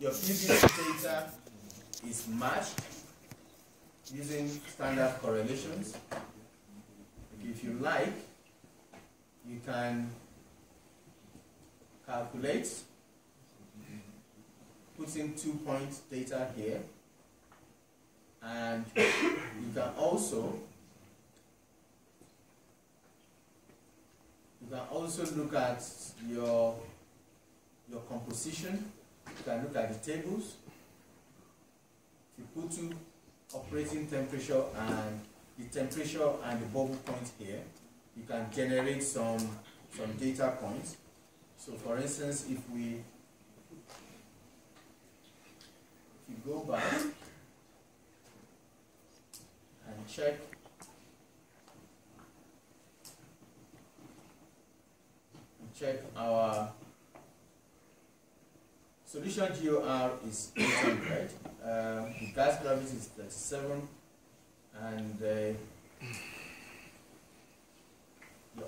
your previous data is matched using standard correlations. If you like, you can calculate, putting 2 point data here, and you can also look at your composition. You can look at the tables. If you put 2 operating temperature and the temperature and the bubble point here, you can generate some data points. So for instance, if you go back and check our solution GOR is 800, the gas gravity is 37, and the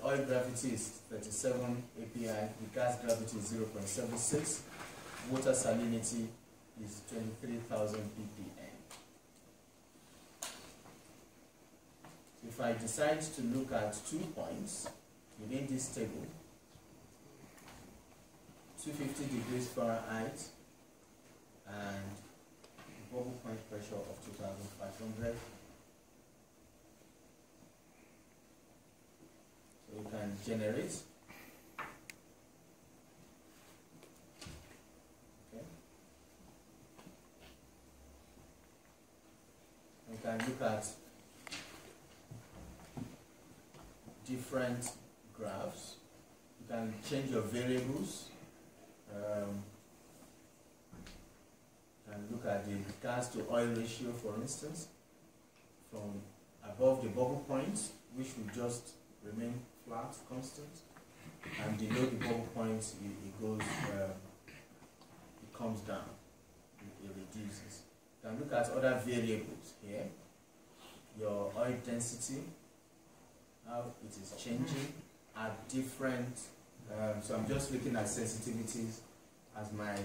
oil gravity is 37 API, the gas gravity is 0.76, water salinity is 23,000 ppm. If I decide to look at 2 points within this table, 250 degrees Fahrenheit and the bubble point pressure of 2,500. So you can generate. Okay. You can look at different graphs. You can change your variables. And look at the gas to oil ratio, for instance, from above the bubble point, which will just remain flat, constant, and below the bubble point, it comes down, it reduces. You can look at other variables here, your oil density, how it is changing at different. So I'm just looking at sensitivities as my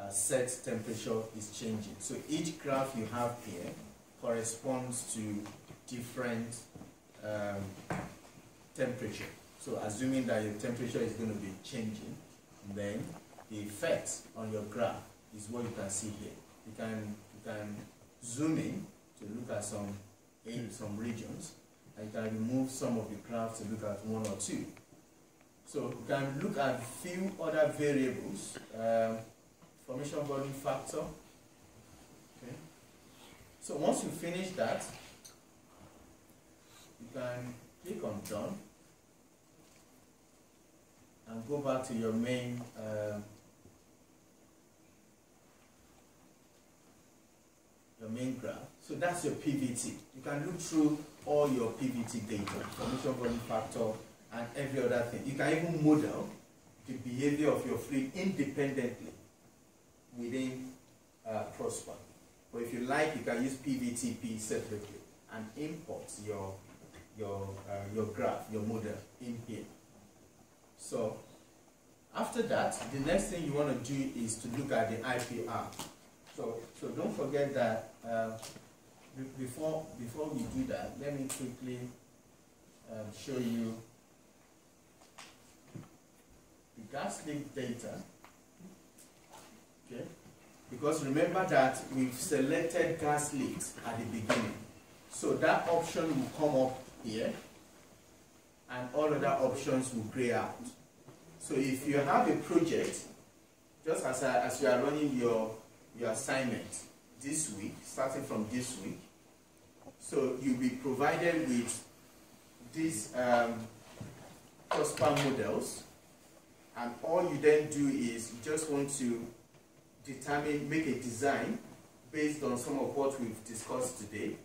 set temperature is changing. So each graph you have here corresponds to different temperature. So assuming that your temperature is going to be changing, then the effect on your graph is what you can see here. You can zoom in to look at some regions, and you can remove some of the graphs to look at 1 or 2. So you can look at a few other variables, formation volume factor. Okay. So once you finish that, you can click on done and go back to your main graph. So that's your PVT. You can look through all your PVT data, formation volume factor, and every other thing. You can even model the behavior of your fluid independently within Prosper. But if you like, you can use PVTP separately and import your graph, your model in here. So after that, the next thing you want to do is to look at the IPR. So don't forget that before we do that, let me quickly show you the gas leak data. Okay, because remember that we've selected gas leaks at the beginning, so that option will come up here, and all other options will gray out. So if you have a project, just as you are running your assignment this week, starting from this week, so you'll be provided with these Prosper models, and all you then do is you just want to make a design based on some of what we've discussed today,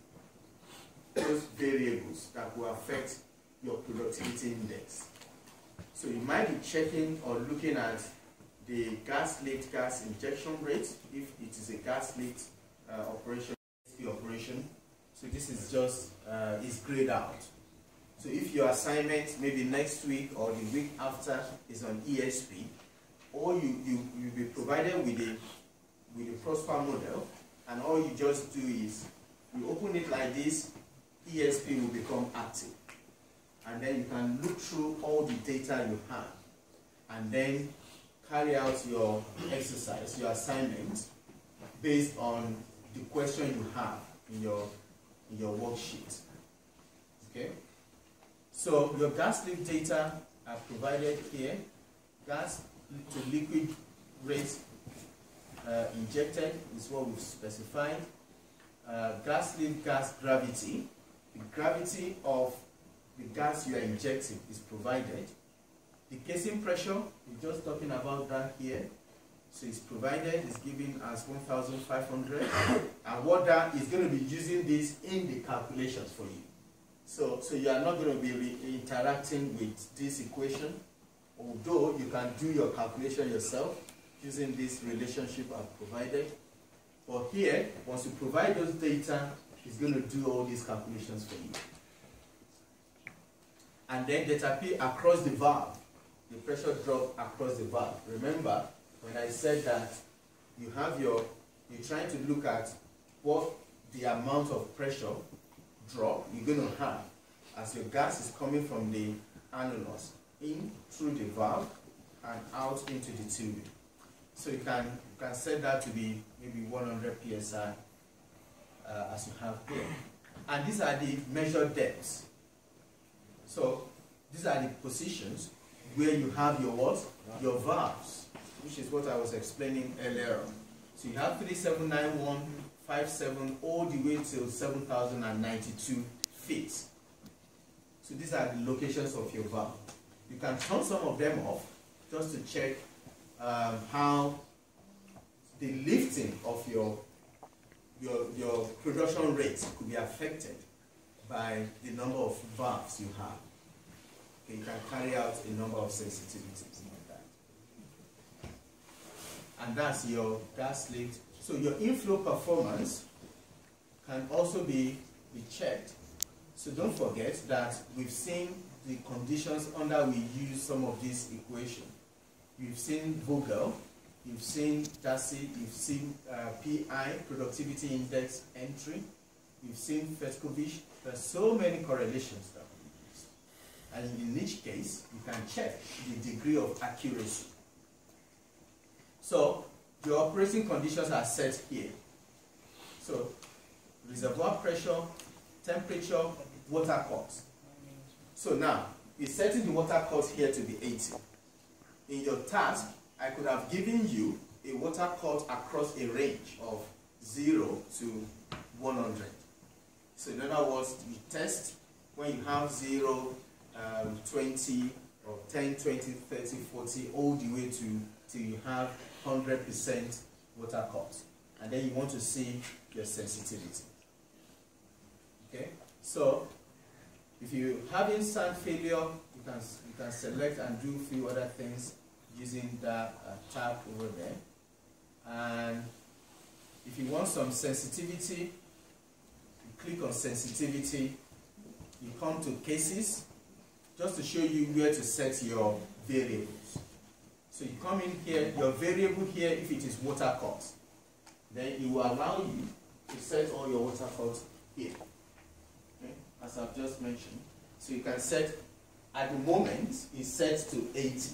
those variables that will affect your productivity index. So you might be checking or looking at the gas leak gas injection rate, if it is a gas leak operation. So this is just is grayed out. So if your assignment maybe next week or the week after is on ESP, or you'll be provided with with the Prosper model, and all you just do is you open it like this, ESP will become active. And then you can look through all the data you have and then carry out your exercise, your assignment, based on the question you have in your worksheet. Okay? So your gas leak data are provided here. Gas to liquid rate injected is what we've specified. Gas leak gas gravity. The gravity of the gas you are injecting is provided. The casing pressure, we're just talking about that here. So it's provided, it's given as 1,500. And water is going to be using this in the calculations for you. So you are not going to be interacting with this equation, although you can do your calculation yourself using this relationship I've provided. But here, once you provide those data, it's going to do all these calculations for you. And then delta P across the valve, the pressure drop across the valve. Remember, when I said that you're trying to look at what the amount of pressure drop you're going to have as your gas is coming from the annulus in through the valve and out into the tube. So you can set that to be maybe 100 psi as you have here. And these are the measured depths. So these are the positions where you have your what? Your valves, which is what I was explaining earlier on. So you have 379157 all the way till 7,092 feet. So these are the locations of your valve. You can turn some of them off just to check how the lifting of your production rate could be affected by the number of valves you have. Okay, you can carry out a number of sensitivities like that. And that's your gas leak. So your inflow performance can also be checked. So don't forget that we've seen the conditions under we use some of these equations. You've seen Vogel, you've seen Darcy, you've seen PI, Productivity Index entry, you've seen Fetkovich. There's so many correlations that we use. And in each case, you can check the degree of accuracy. So, your operating conditions are set here. So, reservoir pressure, temperature, water cut. So now, it's setting the water cut here to be 80. In your task, I could have given you a water cut across a range of 0 to 100. So in other words, you test when you have 0, 20, or 10, 20, 30, 40, all the way till you have 100% water cut. And then you want to see your sensitivity. Okay? So, if you're having sand failure, you can select and do a few other things using that tab over there. And if you want some sensitivity, you click on sensitivity, you come to cases, just to show you where to set your variables. So you come in here, your variable here, if it is water cut, then it will allow you to set all your water cuts here. Okay? As I've just mentioned. So you can set, at the moment, it's set to 80.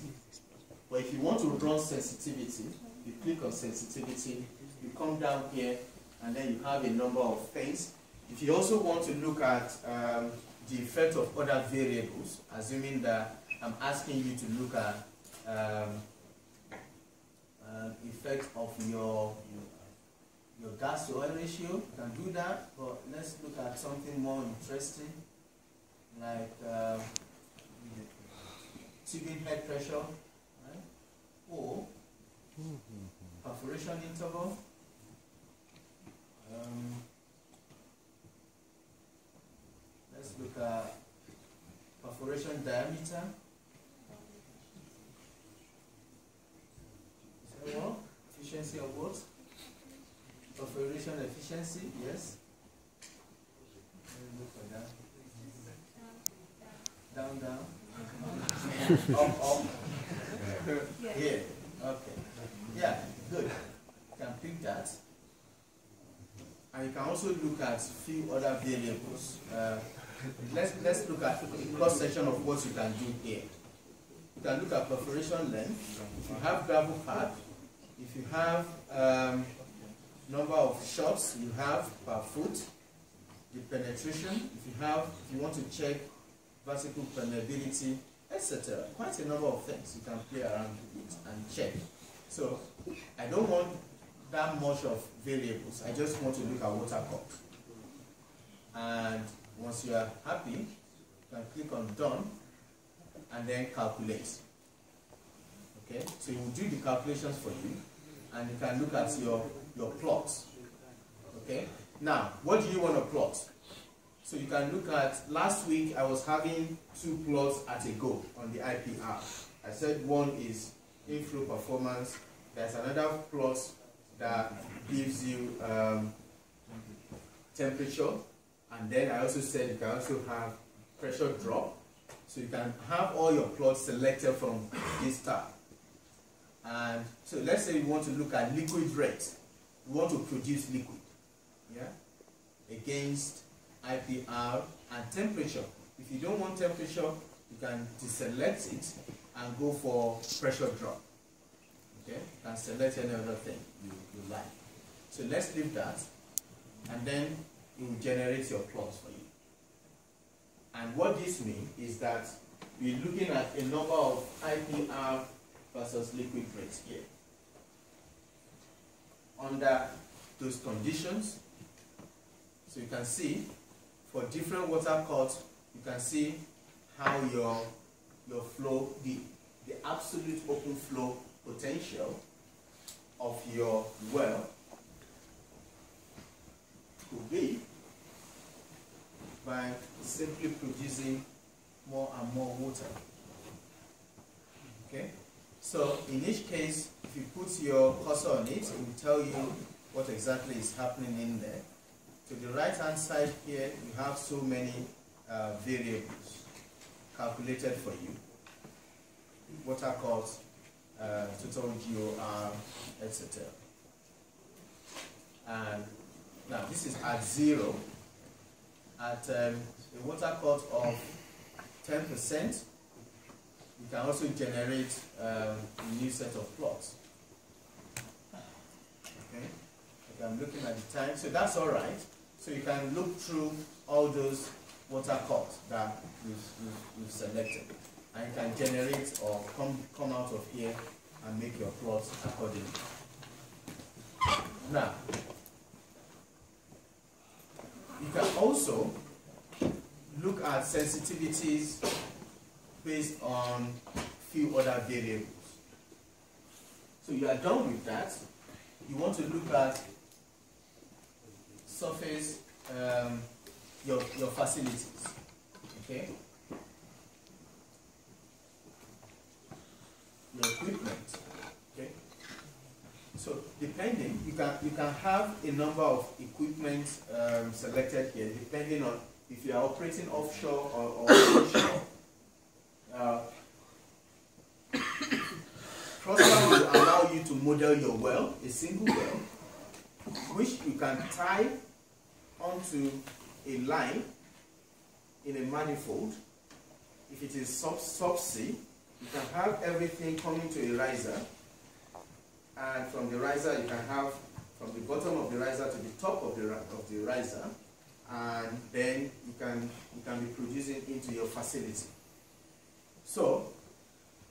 But if you want to run sensitivity, you click on sensitivity, you come down here, and then you have a number of things. If you also want to look at the effect of other variables, assuming that I'm asking you to look at effect of your gas to oil ratio, you can do that, but let's look at something more interesting, like tubing head pressure, right? Or perforation interval. Let's look at perforation diameter. Is that what? Efficiency of what? Perforation efficiency, yes. Let me look for that. Down, down. Up, up. Here. Okay. Yeah, good. You can pick that. And you can also look at few other variables. Let's look at the cross section of what you can do here. You can look at perforation length. If you have gravel pad, if you have number of shots you have per foot, the penetration, if you want to check vertical permeability, etc. Quite a number of things you can play around with and check. So I don't want that much of variables. I just want to look at water cut. And once you are happy, you can click on done and then calculate. Okay, so it will do the calculations for you, and you can look at your plots. Okay, now what do you want to plot? So you can look at, last week I was having 2 plots at a go on the IPR. I said one is inflow performance. There's another plot that gives you temperature, and then I also said you can also have pressure drop. So you can have all your plots selected from this tab. And so let's say you want to look at liquid rate. You want to produce liquid, yeah, against IPR and temperature. If you don't want temperature, you can deselect it and go for pressure drop. Okay, you can select any other thing you like. So let's leave that, and then it will generate your plots for you. And what this means is that we're looking at a number of IPR versus liquid rates here. Under those conditions, so you can see for different water cuts, you can see how your flow, the absolute open flow potential of your well could be by simply producing more and more water. Okay, so in each case, if you put your cursor on it, it will tell you what exactly is happening in there. To the right hand side here, you have so many variables calculated for you. Water cut, total GOR, etc. And now this is at 0. At a water cut of 10%, you can also generate a new set of plots. Okay, okay, I'm looking at the time, so that's all right. So you can look through all those water cuts that we've selected, and you can generate or come out of here and make your plots accordingly. Now, you can also look at sensitivities based on few other variables. So you are done with that. You want to look at surface, your facilities. Okay, your equipment. Okay, so depending, you can have a number of equipment selected here, depending on if you are operating offshore or onshore. Prosper will allow you to model your well, a single well, which you can tie onto a line in a manifold. If it is subsea, you can have everything coming to a riser, and from the riser you can have from the bottom of the riser to the top of the riser, and then you can be producing into your facility. So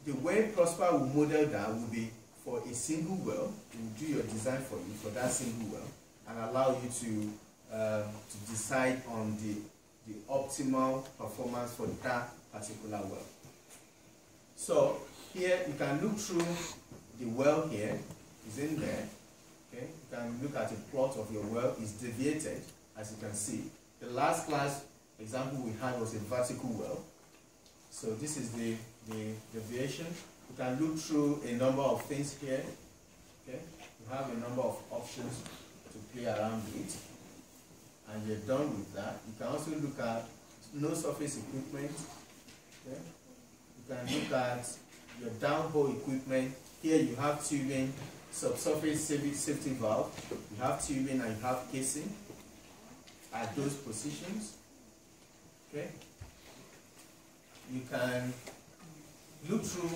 the way Prosper will model that will be for a single well. It will do your design for you for that single well and allow you to decide on the optimal performance for that particular well. So here you can look through the well here, is in there. Okay, you can look at a plot of your well, is deviated, as you can see. The last class example we had was a vertical well. So this is the deviation. You can look through a number of things here. Okay, you have a number of options to play around with, and you're done with that. You can also look at no surface equipment. Okay, you can look at your downhole equipment. Here you have tubing subsurface safety valve, you have tubing and you have casing at those positions. Okay. You can look through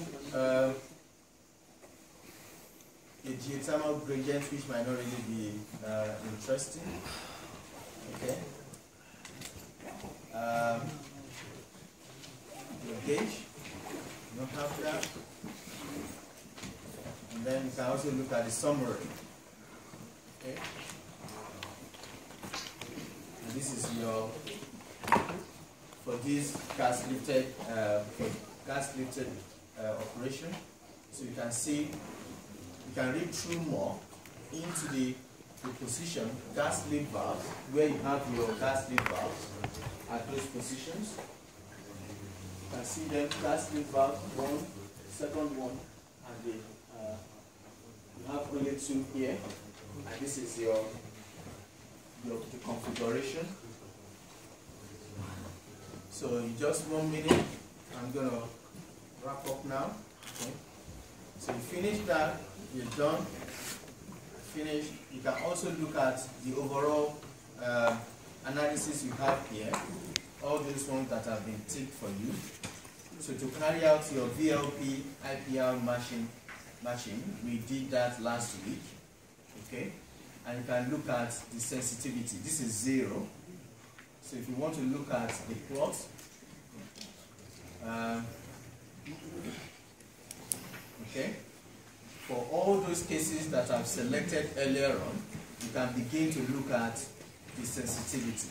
the geothermal gradient, which might not really be interesting. Okay. Your gauge, you don't have that. And then you can also look at the summary. Okay. And this is your, for this gas lifted operation. So you can see, you can read through more into the position gas lift valves, where you have your gas lift valves at those positions. You can see them, gas lift valve, one, second one, and the you have only two here, and this is your the configuration. So in just 1 minute, I'm gonna wrap up now. Okay. So you finish that, you're done. Finished. You can also look at the overall analysis you have here. All those ones that have been ticked for you. So to carry out your VLP IPR matching, we did that last week. Okay, and you can look at the sensitivity. This is 0. So if you want to look at the plot, okay, for all those cases that I've selected earlier on, you can begin to look at the sensitivity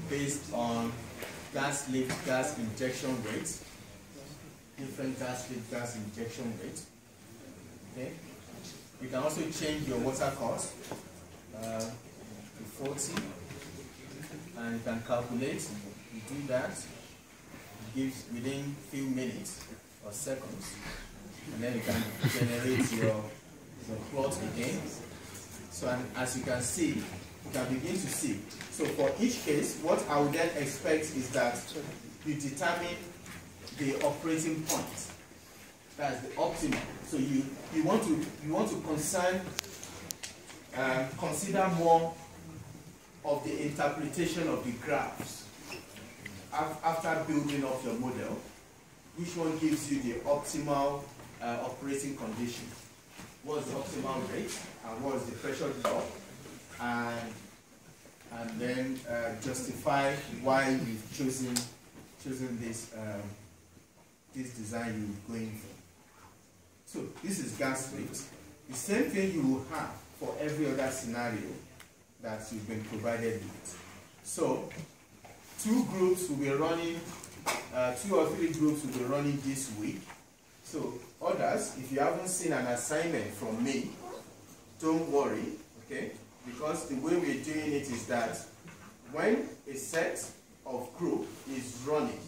based on gas lift gas injection rates, different gas lift gas injection rates. Okay, you can also change your water cost to 40, and you can calculate. You do that, it gives within few minutes or seconds, and then you can generate your plot again. So, and as you can see, you can begin to see. So for each case, what I would then expect is that you determine the operating point. That's the optimum. So you want to consider more of the interpretation of the graphs after building up your model. Which one gives you the optimal operating condition? What's the optimal rate, and what is the pressure drop, and then justify why you've chosen this this design you're going for. So this is gas lift. The same thing you will have for every other scenario that you've been provided with. So 2 groups will be running, 2 or 3 groups will be running this week. So others, if you haven't seen an assignment from me, don't worry, okay? Because the way we're doing it is that when a set of group is running,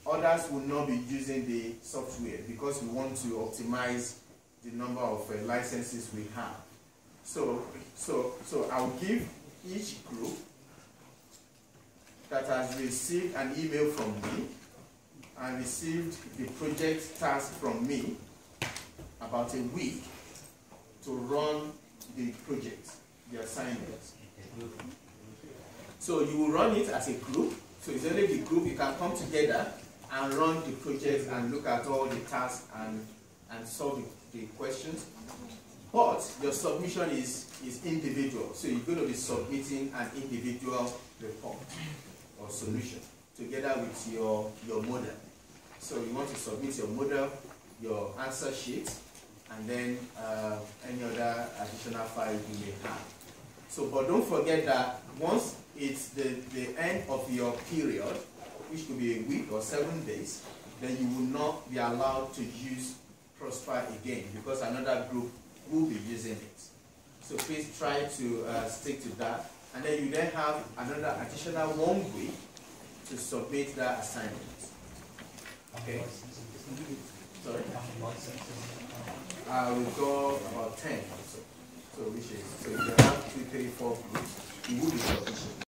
others will not be using the software because we want to optimize the number of licenses we have. So I'll give each group that has received an email from me and received the project task from me about a week to run the project, the assignment. So you will run it as a group. So it's only the group, you can come together and run the project and look at all the tasks and solve the questions. But your submission is individual. So you're going to be submitting an individual report or solution together with your model. So you want to submit your model, your answer sheet, and then any other additional file you may have. So, but don't forget that once it's the end of your period, which could be a week or 7 days, then you will not be allowed to use Prosper again because another group will be using it. So please try to stick to that. And then you then have another additional 1 week to submit that assignment. Okay? Sorry? We'll go about 10 or so. So which is, so if you have 2, 3, 4 groups, you will be sufficient.